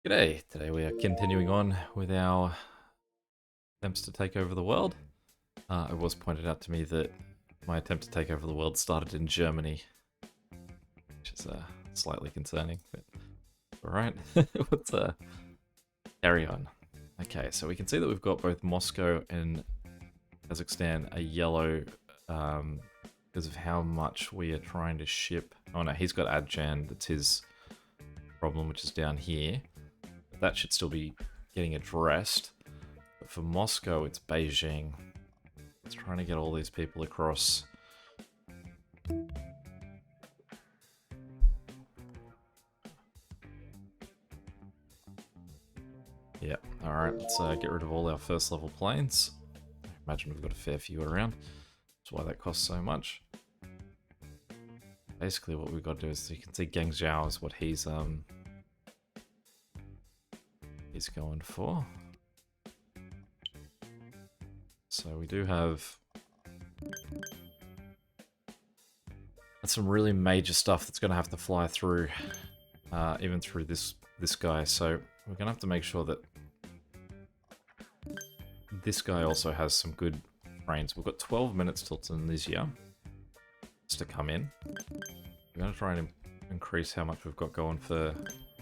G'day, today we are continuing on with our attempts to take over the world. It was pointed out to me that my attempt to take over the world started in Germany, which is slightly concerning, but alright, let's carry on. Okay, so we can see that we've got both Moscow and Kazakhstan a yellow because of how much we are trying to ship. Oh no, he's got Adjan, that's his problem, which is down here. That should still be getting addressed. But for Moscow, it's Beijing. It's trying to get all these people across. Yeah, alright, let's get rid of all our first level planes. I imagine we've got a fair few around. That's why that costs so much. Basically what we've got to do is, you can see Geng Zhao is what he's going for. So we do have some really major stuff that's going to have to fly through, even through this guy. So we're going to have to make sure that this guy also has some good trains. We've got 12 minutes till Tunisia to come in. We're going to try and increase how much we've got going for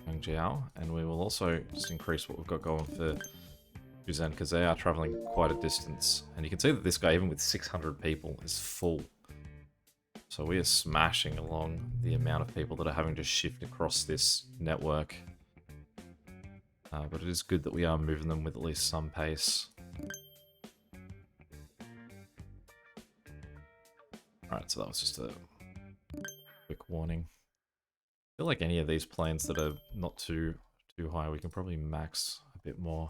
Guangzhou, and we will also just increase what we've got going for Shenzhen, because they are traveling quite a distance. And you can see that this guy, even with 600 people, is full. So we are smashing along the amount of people that are having to shift across this network. But it is good that we are moving them with at least some pace. Alright, so that was just a quick warning. I feel like any of these planes that are not too high, we can probably max a bit more.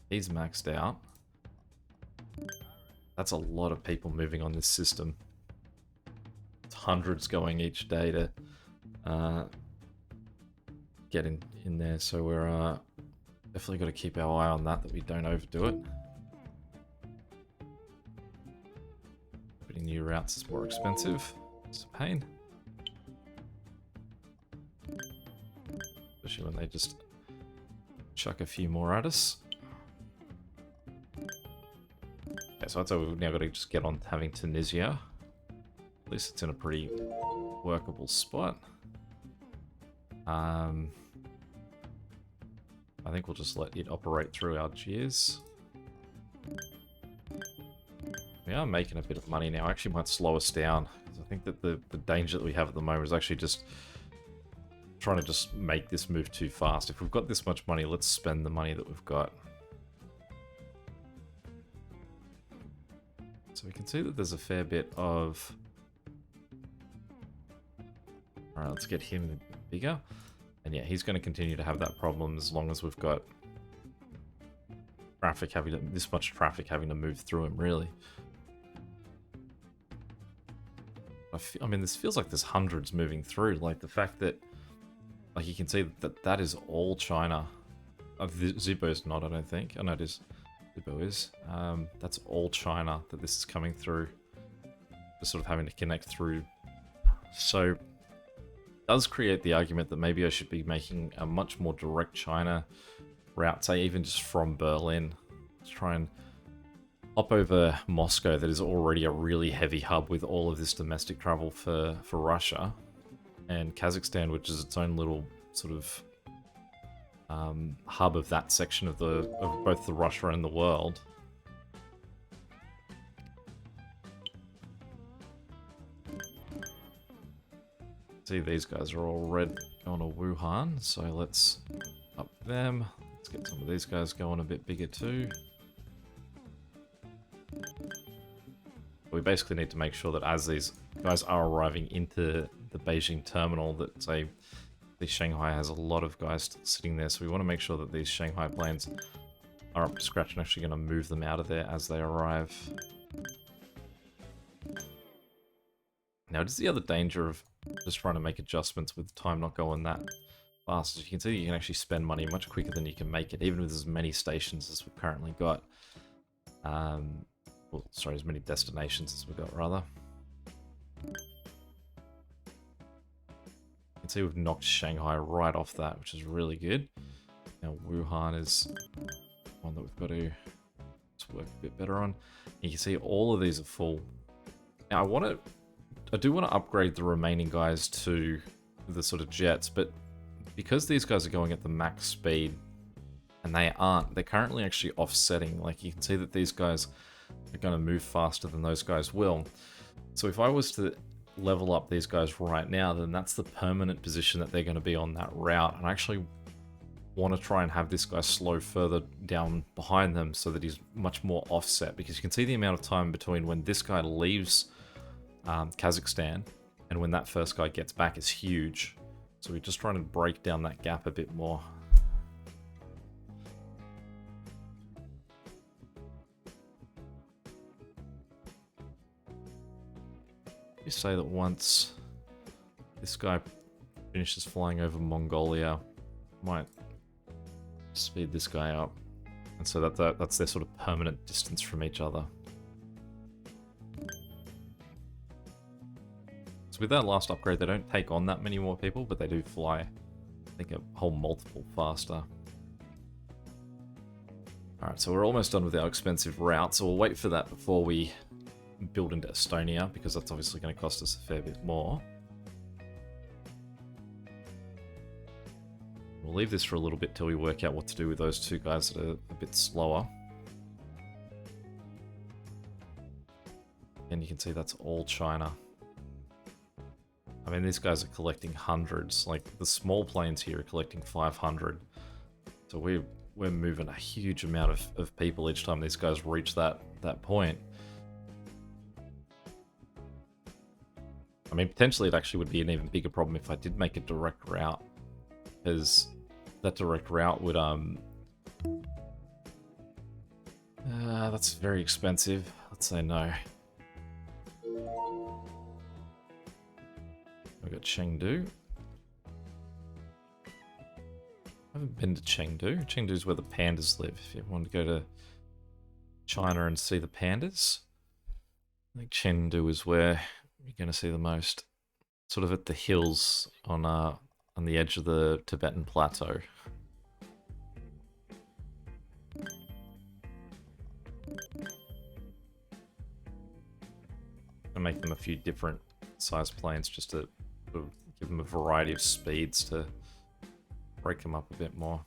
He's maxed out. That's a lot of people moving on this system. It's hundreds going each day to get in there, so we're definitely got to keep our eye on that we don't overdo it. Putting new routes is more expensive. It's a pain. Especially when they just chuck a few more at us. Okay, so I'd say we've now got to just get on having Tunisia. At least it's in a pretty workable spot. I think we'll just let it operate through Algiers. We are making a bit of money now. Actually might slow us down, because I think that the danger that we have at the moment is actually just trying to just make this move too fast. If we've got this much money, let's spend the money that we've got. So we can see that there's a fair bit of... Alright, let's get him bigger. And yeah, he's going to continue to have that problem as long as we've got traffic having to, this much traffic having to move through him, really. I mean, this feels like there's hundreds moving through. Like, the fact that, like, you can see that that is all China. Zibo's not, I don't think. Oh, no, it is. Zibo is. That's all China that this is coming through. Just sort of having to connect through. So, it does create the argument that maybe I should be making a much more direct China route, say even just from Berlin. Let's try and hop over Moscow, that is already a really heavy hub with all of this domestic travel for Russia. And Kazakhstan, which is its own little sort of hub of that section of both the Russia and the world. See, these guys are all red going to Wuhan, so let's up them. Let's get some of these guys going a bit bigger too. We basically need to make sure that as these guys are arriving into the Beijing terminal, that, say, the Shanghai has a lot of guys still sitting there, so we want to make sure that these Shanghai planes are up to scratch and actually going to move them out of there as they arrive. Now, it is the other danger of just trying to make adjustments with time not going that fast. As you can see, you can actually spend money much quicker than you can make it, even with as many stations as we've currently got. Well, sorry, as many destinations as we've got, rather. You can see we've knocked Shanghai right off that, which is really good. Now Wuhan is one that we've got to just work a bit better on. You can see all of these are full. Now I do want to upgrade the remaining guys to the sort of jets, but because these guys are going at the max speed, and they aren't, they're currently actually offsetting. Like you can see that these guys are going to move faster than those guys will. So if I was to level up these guys right now, then that's the permanent position that they're going to be on that route. And I actually want to try and have this guy slow further down behind them so that he's much more offset, because you can see the amount of time between when this guy leaves Kazakhstan and when that first guy gets back is huge. So we're just trying to break down that gap a bit more. You say that once this guy finishes flying over Mongolia, might speed this guy up, and so that's their sort of permanent distance from each other. So with that last upgrade, they don't take on that many more people, but they do fly, I think, a whole multiple faster. Alright, so we're almost done with our expensive route, so we'll wait for that before we build into Estonia, because that's obviously going to cost us a fair bit more. We'll leave this for a little bit till we work out what to do with those two guys that are a bit slower. And you can see that's all China. I mean, these guys are collecting hundreds. Like, the small planes here are collecting 500. So we're moving a huge amount of people each time these guys reach that point. I mean, potentially it actually would be an even bigger problem if I did make a direct route, because that direct route would, that's very expensive. Let's say no. We've got Chengdu. I haven't been to Chengdu. Chengdu is where the pandas live. If you want to go to China and see the pandas, I think Chengdu is where you're going to see the most. Sort of at the hills on the edge of the Tibetan plateau. And make them a few different size planes just to sort of give them a variety of speeds to break them up a bit more.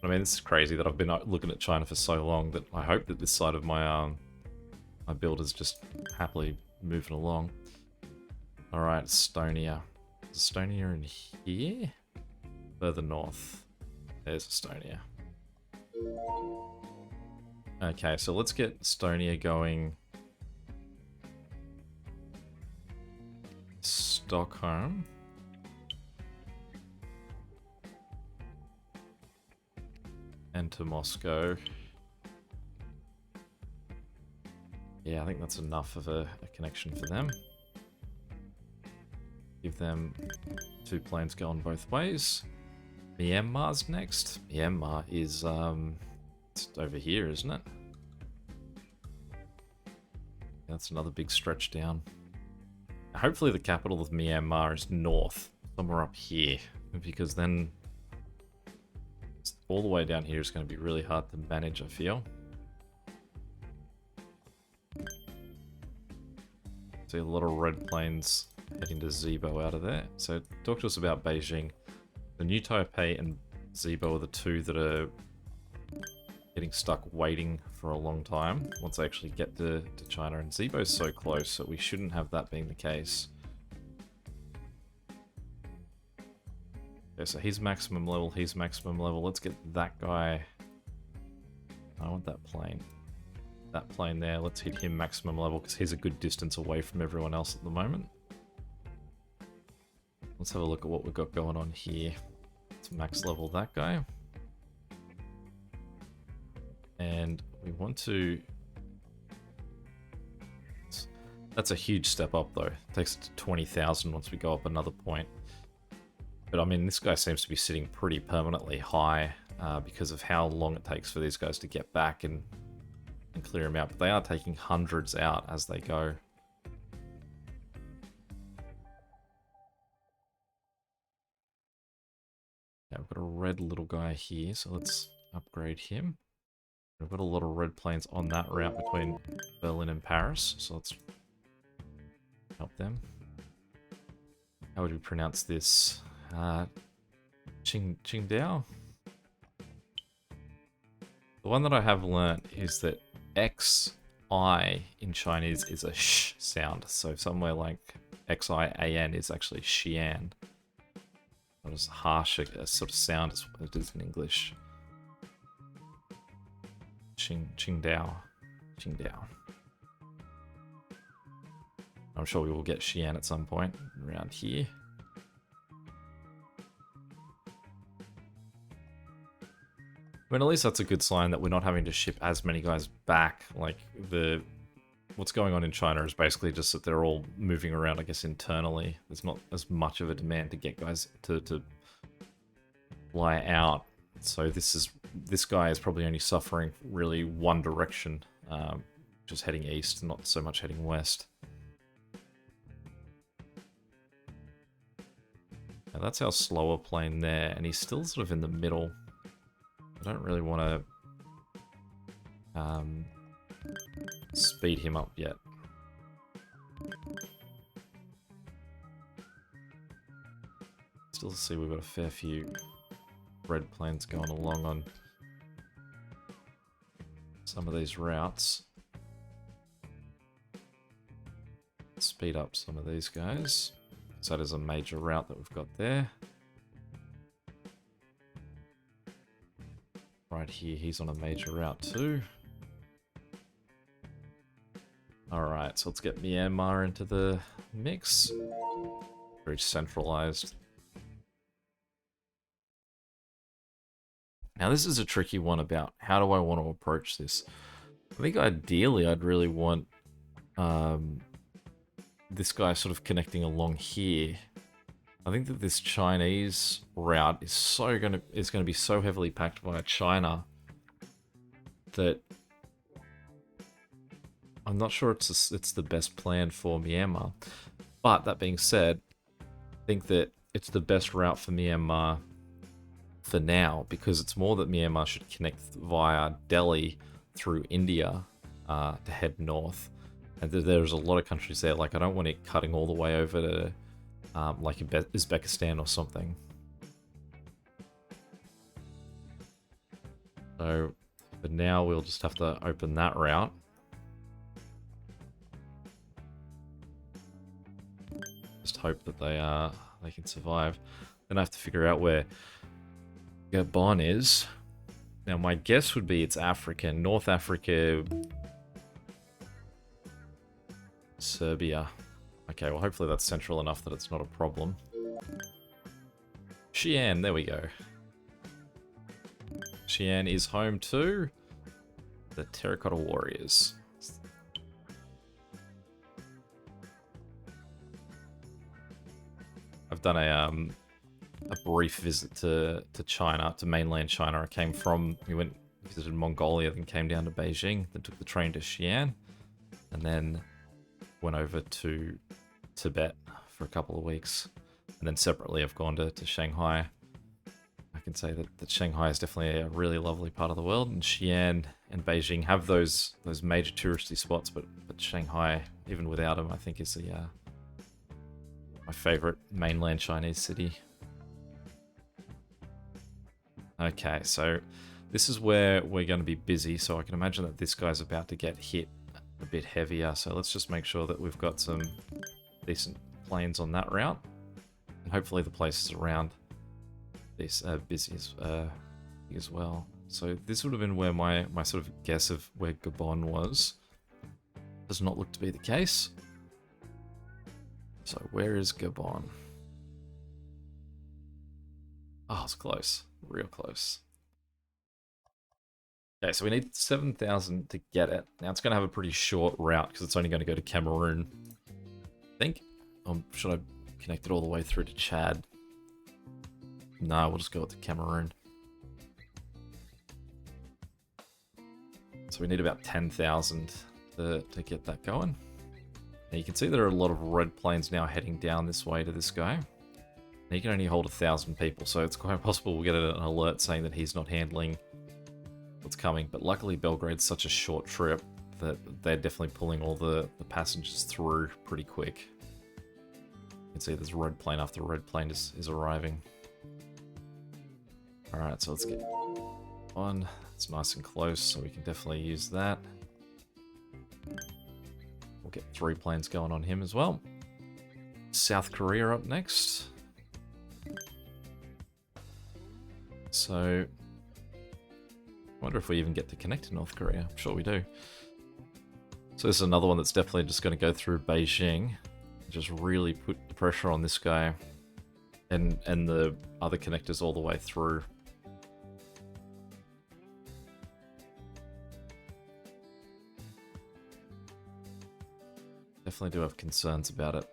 I mean, this is crazy that I've been looking at China for so long that I hope that this side of my my build is just happily moving along. Alright, Estonia. Is Estonia in here? Further north. There's Estonia. Okay, so let's get Estonia going. Stockholm. And to Moscow. Yeah, I think that's enough of a connection for them. Give them 2 planes going both ways. Myanmar's next. Myanmar is it's over here, isn't it? That's another big stretch down. Hopefully the capital of Myanmar is north, somewhere up here, because then all the way down here is going to be really hard to manage, I feel. See a lot of red planes heading to Zibo out of there. So talk to us about Beijing. The New Taipei and Zibo are the two that are getting stuck waiting for a long time once they actually get to China. And Zibo's so close, so we shouldn't have that being the case. Okay, so he's maximum level, he's maximum level. Let's get that guy. I want that plane. That plane there, let's hit him maximum level because he's a good distance away from everyone else at the moment. Let's have a look at what we've got going on here. Let's max level that guy. And we want to... That's a huge step up though. It takes it to 20,000 once we go up another point. But I mean, this guy seems to be sitting pretty permanently high because of how long it takes for these guys to get back and clear them out. But they are taking hundreds out as they go. we've got a red little guy here, so let's upgrade him. We've got a lot of red planes on that route between Berlin and Paris, so let's help them. How would we pronounce this? Qingdao? The one that I have learnt is that XI in Chinese is a sh sound, so somewhere like XIAN is actually Xi'an. Not as harsh a sort of sound as it is in English. Qingdao. I'm sure we will get Xi'an at some point around here. I mean, at least that's a good sign that we're not having to ship as many guys back. Like, what's going on in China is basically just that they're all moving around, I guess, internally. There's not as much of a demand to get guys to fly out. So this guy is probably only suffering really one direction, just heading east, not so much heading west. Now that's our slower plane there, and he's still sort of in the middle. I don't really want to speed him up yet. Still see we've got a fair few red planes going along on some of these routes. Speed up some of these guys. So that is a major route that we've got there. Right here, he's on a major route too. Alright, so let's get Myanmar into the mix. Very centralized. Now this is a tricky one about how do I want to approach this. I think ideally I'd really want this guy sort of connecting along here. I think that this Chinese route is going to be so heavily packed by China that I'm not sure it's the best plan for Myanmar. But that being said, I think that it's the best route for Myanmar for now, because it's more that Myanmar should connect via Delhi through India to head north. And there's a lot of countries there. Like, I don't want it cutting all the way over to like Uzbekistan or something. So for now, we'll just have to open that route. Just hope that they can survive. Then I have to figure out where Gabon is. Now my guess would be it's Africa, North Africa, Serbia. Okay, well hopefully that's central enough that it's not a problem. Xi'an, there we go. Xi'an is home to the Terracotta Warriors. I've done a brief visit to China, to mainland China. We visited Mongolia, then came down to Beijing, then took the train to Xi'an, and then went over to Tibet for a couple of weeks. And then separately I've gone to Shanghai. I can say that Shanghai is definitely a really lovely part of the world, and Xi'an and Beijing have those major touristy spots, but Shanghai, even without them, I think is my favorite mainland Chinese city. Okay, so this is where we're going to be busy, so I can imagine that this guy's about to get hit a bit heavier, so let's just make sure that we've got some decent planes on that route, and hopefully the places around this are busy as well. So this would have been where my sort of guess of where Gabon was. Does not look to be the case. So where is Gabon? Oh, it's close. Real close. Okay, so we need 7,000 to get it. Now it's going to have a pretty short route because it's only going to go to Cameroon, I think. Should I connect it all the way through to Chad? No, we'll just go to Cameroon. So we need about 10,000 to get that going. Now you can see there are a lot of red planes now heading down this way to this guy. He can only hold 1,000 people, so it's quite possible we'll get an alert saying that he's not handling what's coming. But luckily Belgrade's such a short trip that they're definitely pulling all the passengers through pretty quick. You can see there's red plane after red plane is arriving. Alright, so let's get on. It's nice and close, so we can definitely use that. We'll get 3 planes going on him as well. South Korea up next. So, I wonder if we even get to connect to North Korea. I'm sure we do. So this is another one that's definitely just going to go through Beijing. Just really put the pressure on this guy. And the other connectors all the way through. Definitely do have concerns about it.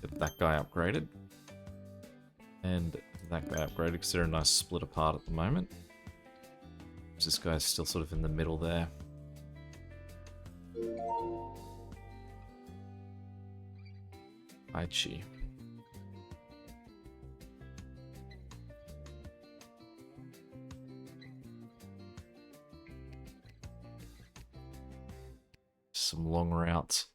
Get that guy upgraded. And that guy upgraded because they're a nice split apart at the moment. This guy's still sort of in the middle there. Aichi. Some long routes.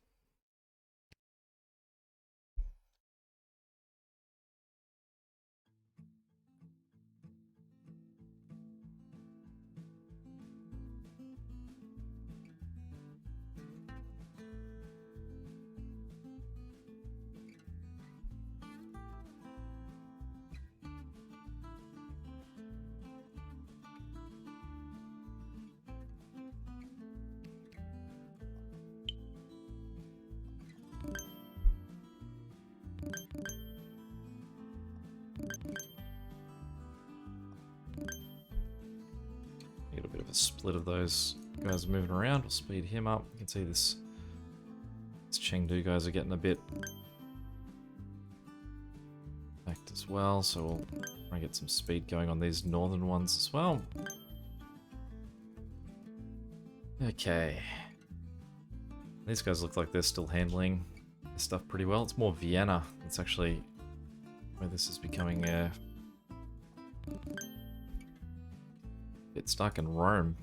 Get a bit of a split of those guys moving around. We'll speed him up. You can see this Chengdu guys are getting a bit backed as well, so we'll try and get some speed going on these northern ones as well. Okay. These guys look like they're still handling this stuff pretty well. It's more Vienna. It's actually where this is becoming a bit stuck in Rome.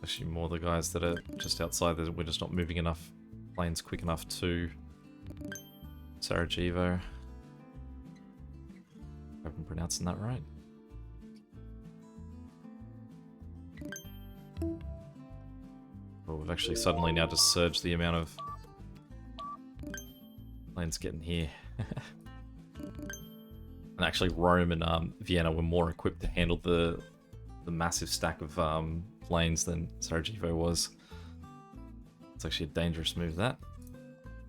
Actually more the guys that are just outside that we're just not moving enough planes quick enough to Sarajevo. I hope I'm pronouncing that right. Well, we've actually suddenly now just surged the amount of planes getting here. And actually Rome and Vienna were more equipped to handle the massive stack of planes than Sarajevo was. It's actually a dangerous move, that.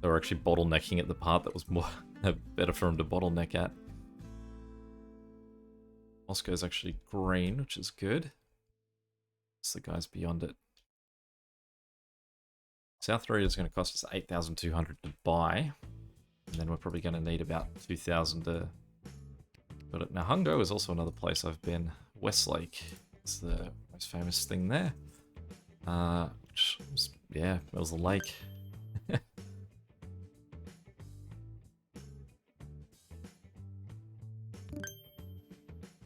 They were actually bottlenecking at the part that was more better for them to bottleneck at. Moscow's actually green, which is good. It's the guys beyond it. South Korea is going to cost us 8,200 to buy. And then we're probably going to need about 2,000 to build it. Now, Hungo is also another place I've been. Westlake is the most famous thing there. Which was, yeah, it was the lake.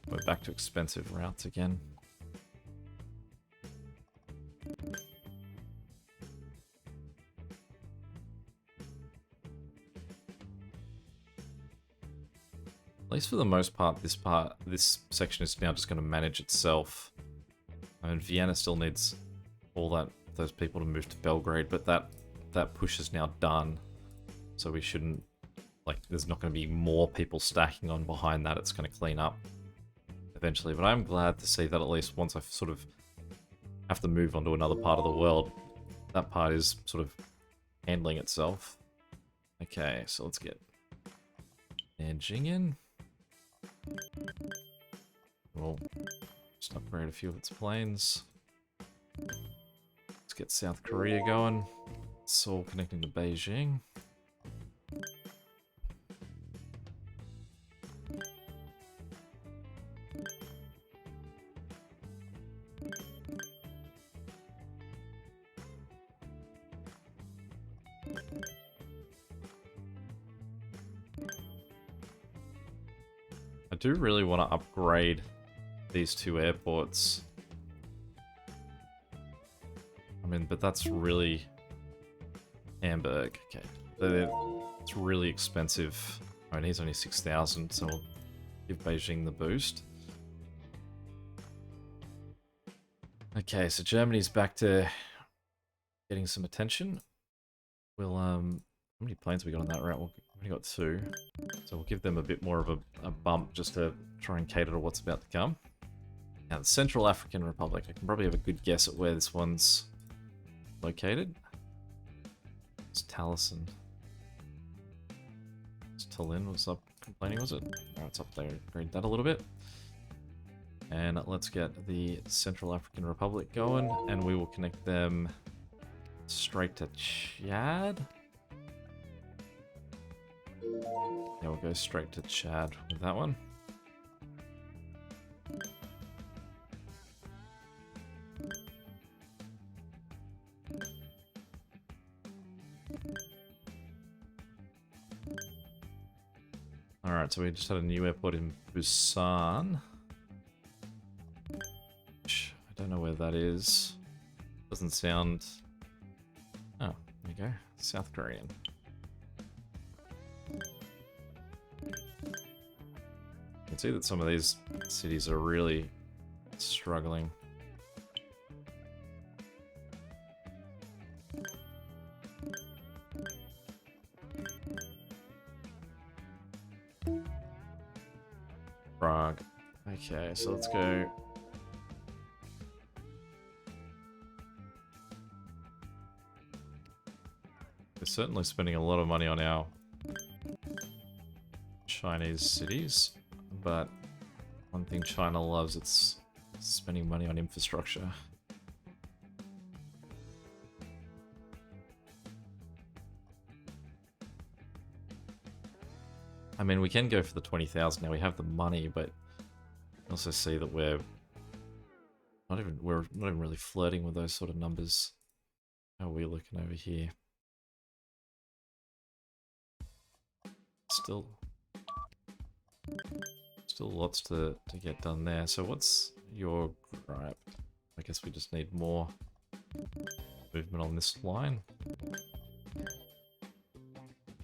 We're back to expensive routes again. At least for the most part, this section is now just going to manage itself. I mean, Vienna still needs all those people to move to Belgrade, but that push is now done. So we shouldn't, like, there's not going to be more people stacking on behind that. It's going to clean up eventually. But I'm glad to see that at least once I sort of have to move on to another part of the world, that part is sort of handling itself. Okay, so let's get Nanjing in. We'll just upgrade a few of its planes. Let's get South Korea going. Seoul connecting to Beijing. do really want to upgrade these two airports. I mean, but that's really... Hamburg. Okay. It's really expensive. I mean, he's only 6,000, so we'll give Beijing the boost. Okay, so Germany's back to getting some attention. We'll, how many planes have we got on that route? We've only got 2. So we'll give them a bit more of a bump just to try and cater to what's about to come. Now, the Central African Republic. I can probably have a good guess at where this one's located. It's Taliesin. It's Tallinn was up complaining, was it? Oh, it's up there. Read that a little bit. And let's get the Central African Republic going, and we will connect them straight to Chad. Yeah, we'll go straight to Chad with that one. Alright, so we just had a new airport in Busan. Which, I don't know where that is. Doesn't sound... Oh, there you go. South Korean. You can see that some of these cities are really struggling. Prague. Okay, so let's go. We're certainly spending a lot of money on our Chinese cities, but one thing China loves, it's spending money on infrastructure. I mean, we can go for the 20,000 now. We have the money, but you also see that we're not even really flirting with those sort of numbers. How are we looking over here? Still lots to get done there. So what's your gripe? I guess we just need more movement on this line.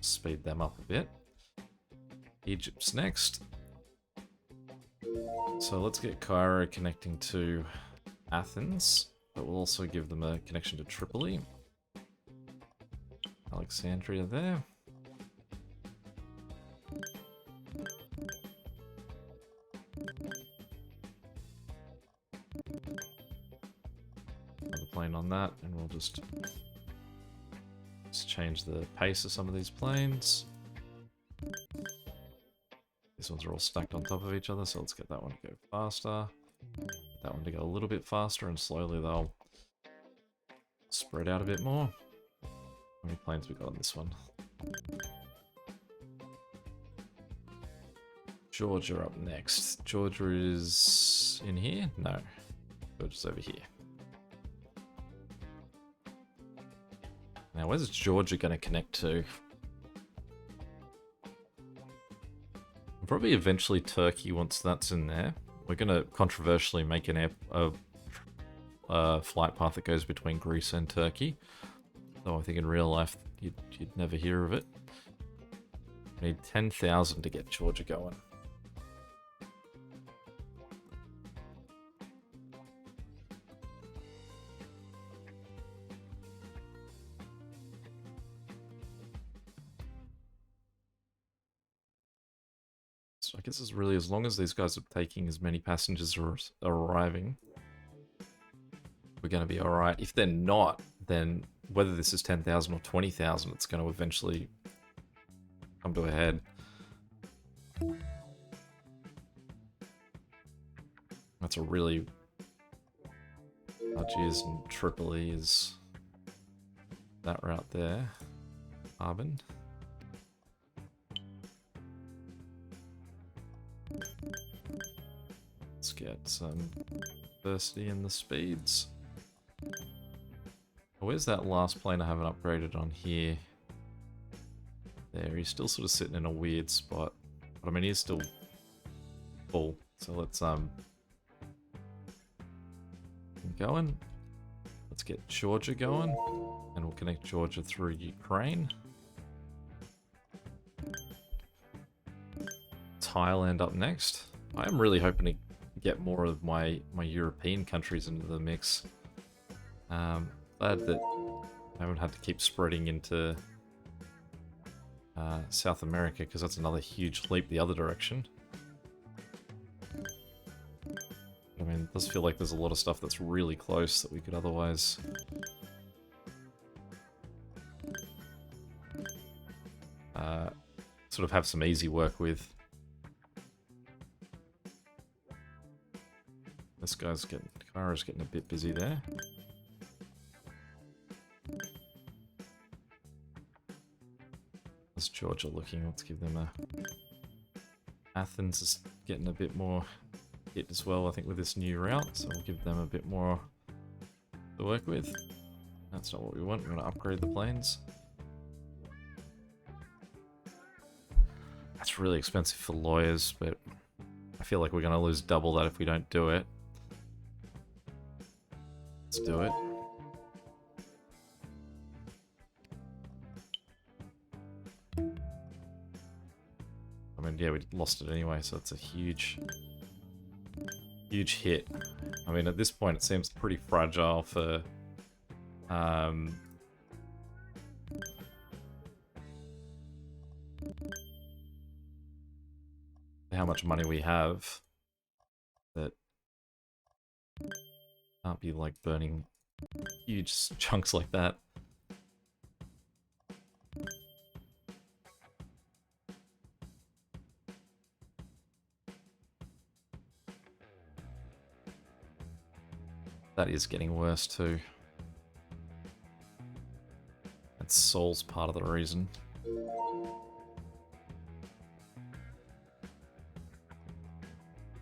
Speed them up a bit. Egypt's next. So let's get Cairo connecting to Athens, but we'll also give them a connection to Tripoli. Alexandria there. Another plane on that, and we'll just change the pace of some of these planes. These ones are all stacked on top of each other, so let's get that one to go faster. That one to go a little bit faster, and slowly they'll spread out a bit more. How many planes we got on this one? Georgia up next. Georgia is in here? No. Georgia's over here. Now, where's Georgia going to connect to? Probably eventually Turkey, once that's in there. We're going to controversially make a flight path that goes between Greece and Turkey. Though I think in real life you'd never hear of it. We need 10,000 to get Georgia going. I guess it's really as long as these guys are taking as many passengers as are arriving, we're going to be alright. If they're not, then whether this is 10,000 or 20,000, it's going to eventually come to a head. That's a really... Algiers and Tripoli is that route there. Arbin. Let's get some diversity in the speeds. Where's that last plane I haven't upgraded on here? There, he's still sort of sitting in a weird spot. But I mean, he's still full. So let's going. Let's get Georgia going, and we'll connect Georgia through Ukraine. Thailand up next. I am really hoping to get more of my European countries into the mix. Glad that I haven't had to keep spreading into South America, because that's another huge leap the other direction. I mean, it does feel like there's a lot of stuff that's really close that we could otherwise sort of have some easy work with. This guy's getting, Kara's getting a bit busy there. How's Georgia looking? Let's give them a... Athens is getting a bit more hit as well, I think, with this new route, so we'll give them a bit more to work with. That's not what we want. We want to upgrade the planes. That's really expensive for lawyers, but I feel like we're going to lose double that if we don't do it. Let's do it. I mean, yeah, we lost it anyway, so it's a huge hit. I mean, at this point, it seems pretty fragile for how much money we have. That can't be like burning huge chunks like that. That is getting worse too. And Seoul's part of the reason.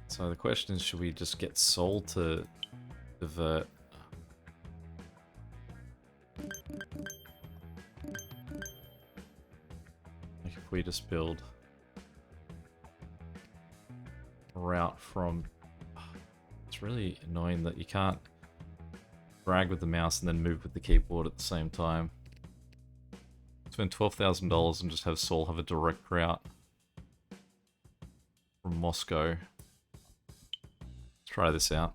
So the question is, should we just get Seoul to divert? Like if we just build a route from... It's really annoying that you can't drag with the mouse and then move with the keyboard at the same time. Spend $12,000 and just have Seoul have a direct route from Moscow. Let's try this out.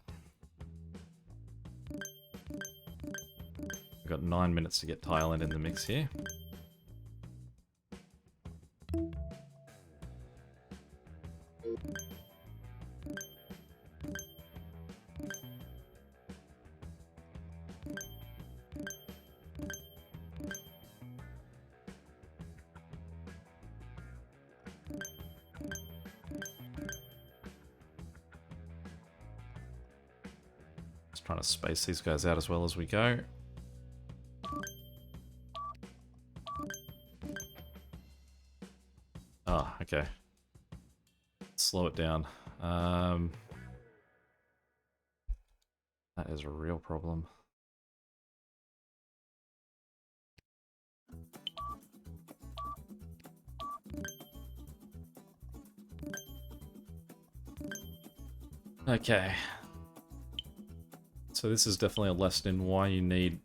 We've got 9 minutes to get Thailand in the mix here. Trying to space these guys out as well as we go. Ah, okay. Slow it down. That is a real problem. Okay. So this is definitely a lesson in why you need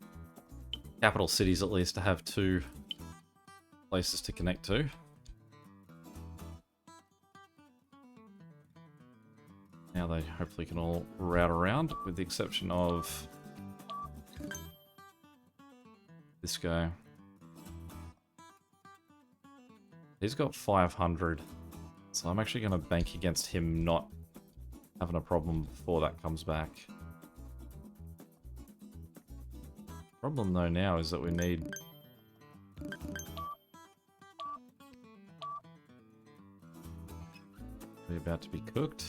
capital cities at least to have 2 places to connect to. Now they hopefully can all route around, with the exception of this guy. He's got 500, so I'm actually going to bank against him not having a problem before that comes back. Problem though now is that we need we're about to be cooked.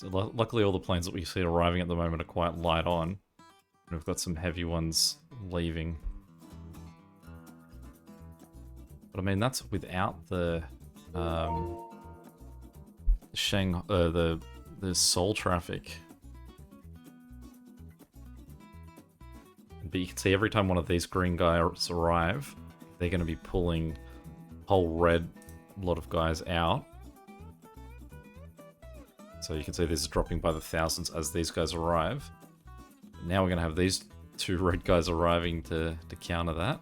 Luckily all the planes that we see arriving at the moment are quite light on, and we've got some heavy ones leaving. But I mean, that's without the the Seoul traffic. But you can see every time one of these green guys arrive, they're going to be pulling a whole red lot of guys out. So you can see this is dropping by the thousands as these guys arrive. But now we're going to have these two red guys arriving to counter that.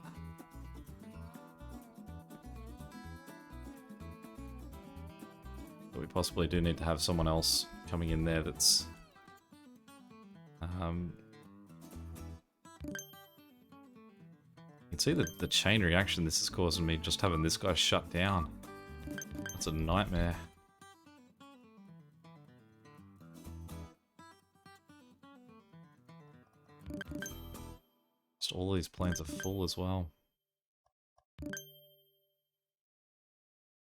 But we possibly do need to have someone else coming in there that's... You can see the chain reaction this is causing me, just having this guy shut down. That's a nightmare. Just all these planes are full as well.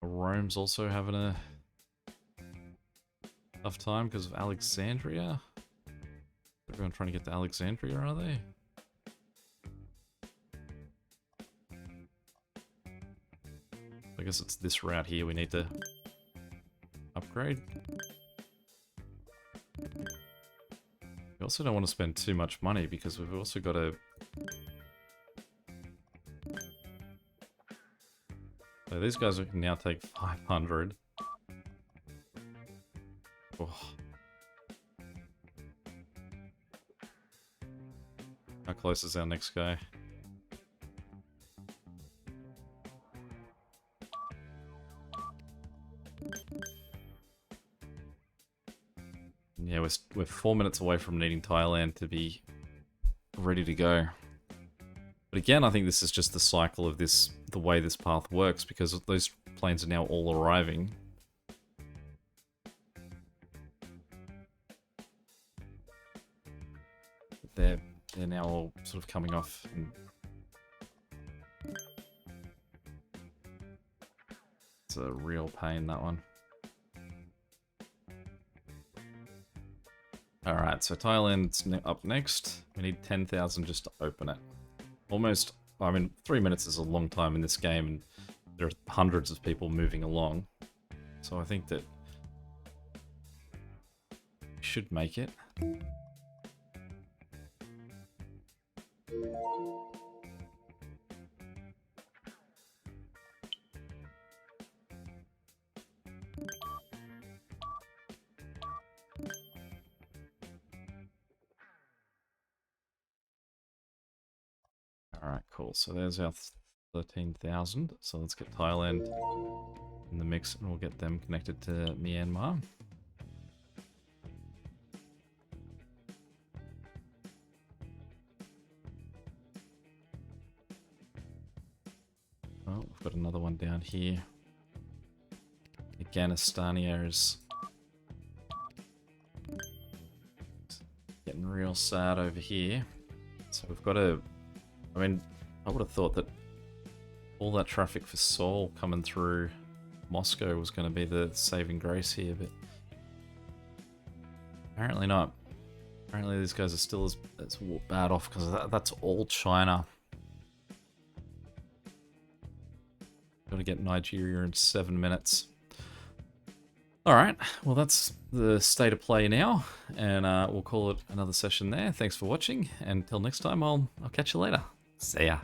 Rome's also having a tough time because of Alexandria. Everyone trying to get to Alexandria, are they? I guess it's this route here we need to upgrade. We also don't want to spend too much money because we've also got to... So these guys can now take 500. Oh. How close is our next guy? Yeah, we're 4 minutes away from needing Thailand to be ready to go. But again, I think this is just the cycle of this, the way this path works, because those planes are now all arriving. They're now all sort of coming off. And it's a real pain, that one. Alright, so Thailand's up next. We need 10,000 just to open it. Almost, I mean, 3 minutes is a long time in this game, and there are hundreds of people moving along. So I think that we should make it. Alright, cool. So there's our 13,000. So let's get Thailand in the mix and we'll get them connected to Myanmar. Oh, we've got another one down here. Afghanistaniers getting real sad over here. So we've got to... I mean, I would have thought that all that traffic for Seoul coming through Moscow was going to be the saving grace here, but apparently not. Apparently these guys are still as bad off because that's all China. Got to get Nigeria in 7 minutes. Alright, well that's the state of play now, and we'll call it another session there. Thanks for watching, and until next time, I'll catch you later. See ya.